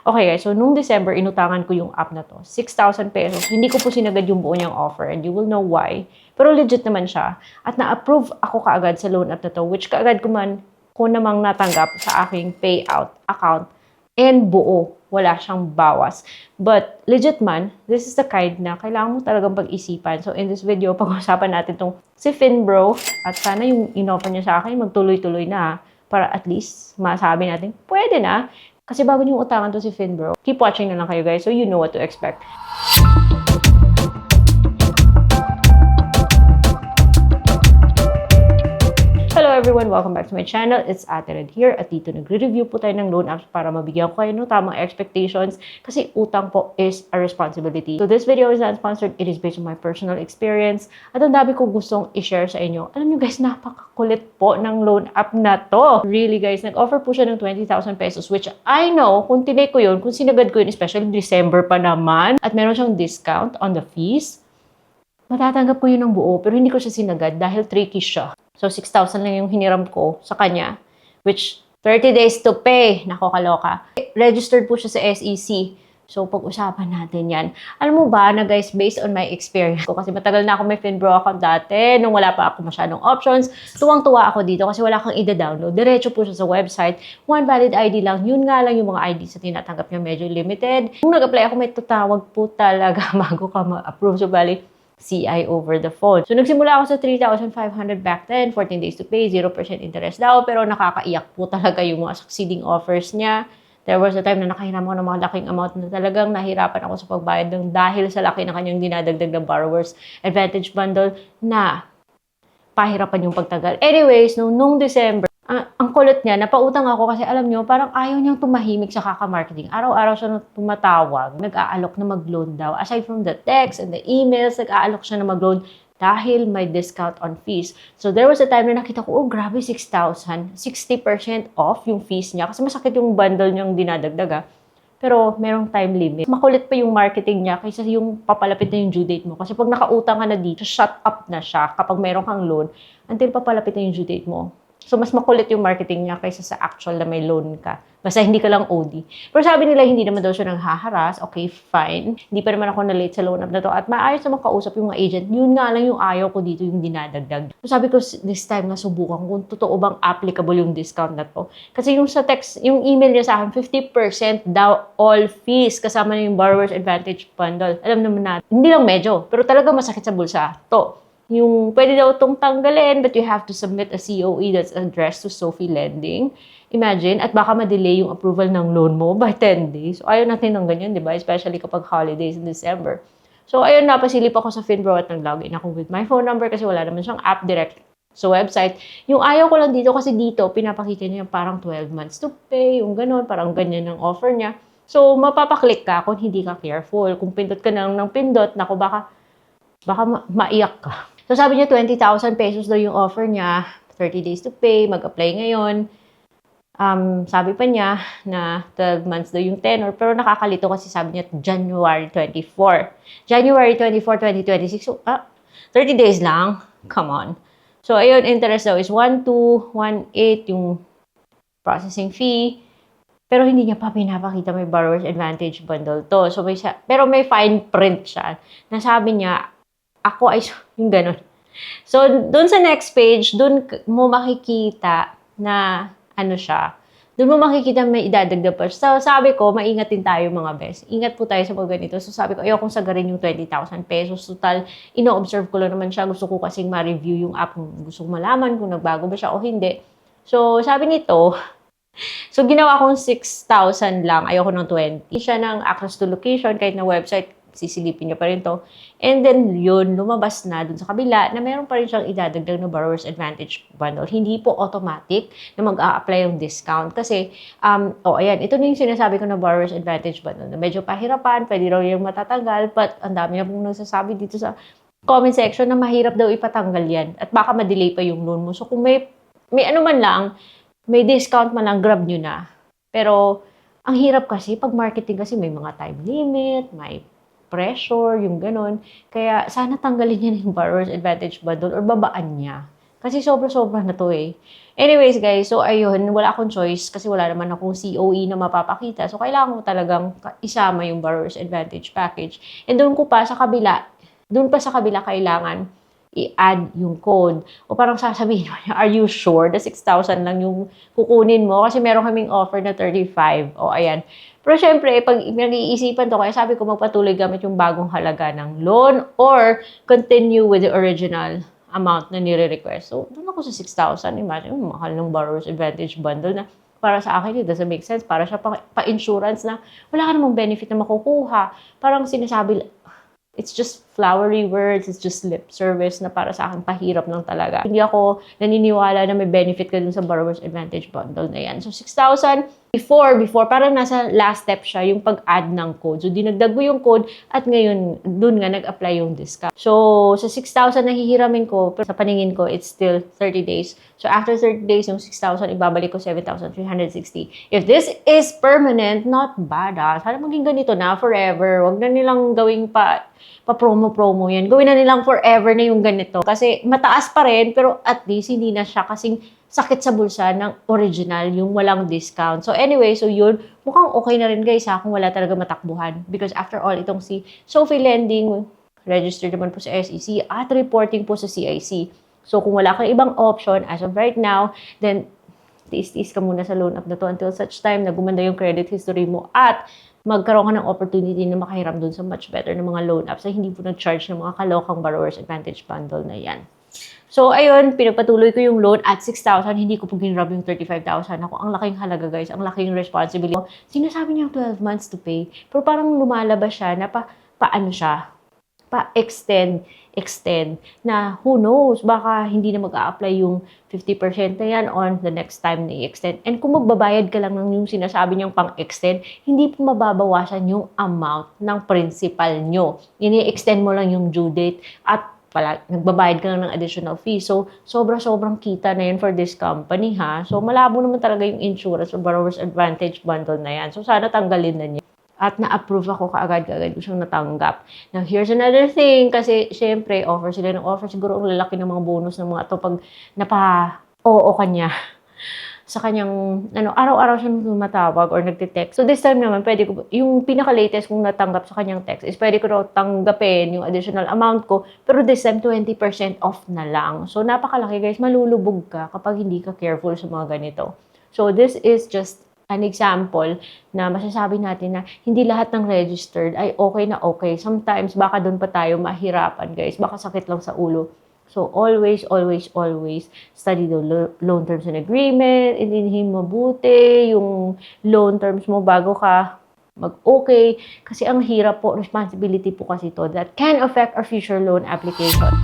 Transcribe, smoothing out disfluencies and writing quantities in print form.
Okay guys, so nung December, inutangan ko yung app na to. 6,000 pesos. Hindi ko po sinagad yung buo niyang offer and you will know why. Pero legit naman siya. At na-approve ako kaagad sa loan app na to, which kaagad ko namang natanggap sa aking payout account and buo. Wala siyang bawas. But legit man, this is the kind na kailangan mo talagang pag-isipan. So in this video, pag-usapan natin tong si Finbro at sana yung in-offer niya sa akin magtuloy-tuloy na para at least masabi natin, pwede na. Kasi bago niyong utangan to si Finbro, keep watching na lang kayo guys so you know what to expect. Hello everyone! Welcome back to my channel. It's Ate Red here at dito nagre-review po tayo ng loan apps para mabigyan ko kayo ng tamang expectations kasi utang po is a responsibility. So this video is not sponsored. It is based on my personal experience at ang dami ko gustong i-share sa inyo. Alam nyo guys, napakakulit po ng loan app na to. Really guys, nag-offer po siya ng 20,000 pesos which I know kung tinay ko yun, kung sinagad ko yun, especially December pa naman at meron siyang discount on the fees, matatanggap ko yun ng buo pero hindi ko siya sinagad dahil tricky siya. So, 6,000 lang yung hiniram ko sa kanya, which 30 days to pay. Nako, kaloka. Registered po siya sa SEC. So, pag-usapan natin yan. Alam mo ba na guys, based on my experience ko, kasi matagal na ako may Finbro account dati, nung wala pa ako masyadong options, tuwang-tuwa ako dito kasi wala kang ida-download. Diretso po siya sa website. One valid ID lang. Yun nga lang yung mga ID sa tinatanggap niya medyo limited. Nung nag-apply ako, may tutawag po talaga bago ka ma-approve. So, bali, CI over the phone. So, nagsimula ako sa 3,500 back then, 14 days to pay, 0% interest daw, pero nakakaiyak po talaga yung mga succeeding offers niya. There was a time na nakahiram ako ng mga laking amount na talagang nahirapan ako sa pagbayad ng dahil sa laki ng kanyang dinadagdag ng borrower's advantage bundle na pahirapan yung pagtagal. Anyways, nung December, ang kulit niya, napautang ako kasi alam nyo, parang ayaw niyang tumahimik sa kaka-marketing. Araw-araw siya tumatawag, nag-aalok na mag-loan daw. Aside from the text and the emails, nag-aalok siya na mag-loan dahil may discount on fees. So there was a time na nakita ko, oh grabe, 6,000, 60% off yung fees niya. Kasi masakit yung bundle niyang dinadagdag. Pero merong time limit. Makulit pa yung marketing niya kaysa yung papalapit na yung due date mo. Kasi pag nakautang ka na dito, shut up na siya kapag meron kang loan until papalapit na yung due date mo. So, mas makulit yung marketing niya kaysa sa actual na may loan ka. Basta hindi ka lang OD. Pero sabi nila, hindi naman daw siya nang haharas. Okay, fine. Hindi pa naman ako na-late sa loan app na to. At maayos naman kausap yung mga agent. Yun nga lang yung ayaw ko dito, yung dinadagdag. So, sabi ko, this time na subukan kung totoo bang applicable yung discount na to. Kasi yung sa text, yung email niya sa akin, 50% daw all fees. Kasama na yung borrower's advantage bundle. Alam naman natin. Hindi lang medyo. Pero talaga masakit sa bulsa. To. Yung pwede daw itong tanggalin but you have to submit a COE that's addressed to Sophie Lending. Imagine, at baka ma-delay yung approval ng loan mo by 10 days. So, ayaw natin ng ganyan, di ba? Especially kapag holidays in December. So, ayun, napasilip ako sa Finbro at nag-login ako with my phone number kasi wala naman siyang app direct sa website. Yung ayaw ko lang dito kasi dito, pinapakita niya parang 12 months to pay, yung ganun, parang ganyan ang offer niya. So, mapapaklik ka kung hindi ka careful. Kung pindot ka ng pindot, naku, baka maiyak ka. So, sabi niya 20,000 pesos daw yung offer niya, 30 days to pay, mag-apply ngayon. Sabi pa niya na 12 months daw yung tenor, pero nakakalito kasi sabi niya January 24. January 24, 2026. So, 30 days lang. Come on. So, ayun, interest daw is 1,218 yung processing fee. Pero hindi niya pa pinapakita may borrower's advantage bundle to. So, pero may fine print siya. Nasabi niya, ako ay yung ganun. So, dun sa next page, dun mo makikita na ano siya. Dun mo makikita may idadagdag pa. So, sabi ko, maingat din tayo mga best. Ingat po tayo sa mga ganito. So, sabi ko, ayokong sagarin yung 20,000 pesos. Total, ino-observe ko lang naman siya. Gusto ko kasing ma-review yung app. Gusto ko malaman kung nagbago ba siya o hindi. So, sabi nito, so, ginawa kong 6,000 lang. Ayoko ng 20. Siya ng access to location kahit na website. Sisilipin niya pa rin to. And then, yun, lumabas na dun sa kabila na meron pa rin siyang idadagdag na borrower's advantage bundle. Hindi po automatic na mag-a-apply yung discount. Kasi, ayan, ito na yung sinasabi ko na borrower's advantage bundle. Na medyo pahirapan, pwede raw yung matatanggal, but ang dami na pong nagsasabi dito sa comment section na mahirap daw ipatanggal yan. At baka ma-delay pa yung loan mo. So, kung may ano man lang, may discount man lang, grab nyo na. Pero, ang hirap kasi, pag marketing kasi may mga time limit, may pressure, yung ganun. Kaya, sana tanggalin niya yung borrower's advantage bundle or babaan niya. Kasi sobra-sobra na to eh. Anyways guys, so ayun, wala akong choice kasi wala naman akong COE na mapapakita. So kailangan ko talagang isama yung Borrower's Advantage Package. And doon pa sa kabila kailangan i-add yung code. O parang sasabihin mo niya, are you sure na 6,000 lang yung kukunin mo? Kasi meron kaming offer na 35. O ayan. Pero syempre, pag nag-iisipan to, kaya sabi ko magpatuloy gamit yung bagong halaga ng loan or continue with the original amount na nire-request. So, doon ako sa 6,000. Imagine, mahal ng Borrower's Advantage bundle na para sa akin, it doesn't make sense. Para siya pa-insurance na wala ka namang benefit na makukuha. Parang sinasabi, it's just flowery words, it's just lip service na para sa akin pahirap lang talaga. Hindi ako naniniwala na may benefit ka dun sa Borrower's Advantage bundle na yan. So, 6,000 before, parang nasa last step siya, yung pag-add ng code. So, dinagdag mo yung code at ngayon, dun nga nag-apply yung discount. So, sa 6,000 na hihiramin ko, pero sa paningin ko, it's still 30 days. So, after 30 days, yung 6,000, ibabalik ko 7,360. If this is permanent, not bad Sana maging ganito na forever. Huwag na nilang gawing pa-promo-promo yan. Gawin na nilang forever na yung ganito. Kasi mataas pa rin, pero at least hindi na siya kasing sakit sa bulsa ng original, yung walang discount. So anyway, so yun, mukhang okay na rin guys kung wala talaga matakbuhan. Because after all, itong si Sophie Lending, registered naman po sa SEC at reporting po sa CIC. So kung wala kang ibang option as of right now, then tiis-tiis ka muna sa loan app na to until such time na gumanda yung credit history mo at magkaroon ka ng opportunity na makahiram dun sa much better na mga loan apps na hindi po nag-charge ng mga kalokang Borrower's Advantage bundle na yan. So, ayun, pinagpatuloy ko yung loan at 6,000. Hindi ko po ginrab yung 35,000. Ako, ang laking halaga, guys. Ang laking responsibility. Sinasabi niya 12 months to pay. Pero parang lumalabas siya na extend na who knows, baka hindi na mag-a-apply yung 50% na yan on the next time na i-extend. And kung magbabayad ka lang ng yung sinasabi niyang pang-extend, hindi po mababawasan yung amount ng principal nyo. Ini-extend mo lang yung due date at nagbabayad ka lang ng additional fee. So, sobrang kita na yun for this company, ha? So, malabo naman talaga yung insurance o Borrower's Advantage bundle na yan. So, sana tanggalin na niya. At na-approve ako kaagad ko siyang natanggap. Now, here's another thing. Kasi, syempre, offer sila ng offer. Siguro ang lalaki ng mga bonus ng mga to pag napa-oo kanya sa kanyang, araw-araw siya tumatawag or nagte-text. So, this time naman, pwede ko, yung pinaka-latest kong natanggap sa kanyang text is pwede ko raw tanggapin yung additional amount ko, pero this time, 20% off na lang. So, napakalaki guys, malulubog ka kapag hindi ka careful sa mga ganito. So, this is just an example na masasabi natin na hindi lahat ng registered ay okay na okay. Sometimes, baka doon pa tayo mahirapan guys. Baka sakit lang sa ulo. So, always study the loan terms and agreement, intindihin mabuti yung loan terms mo bago ka mag-okay. Kasi ang hirap po, responsibility po kasi to that can affect our future loan application.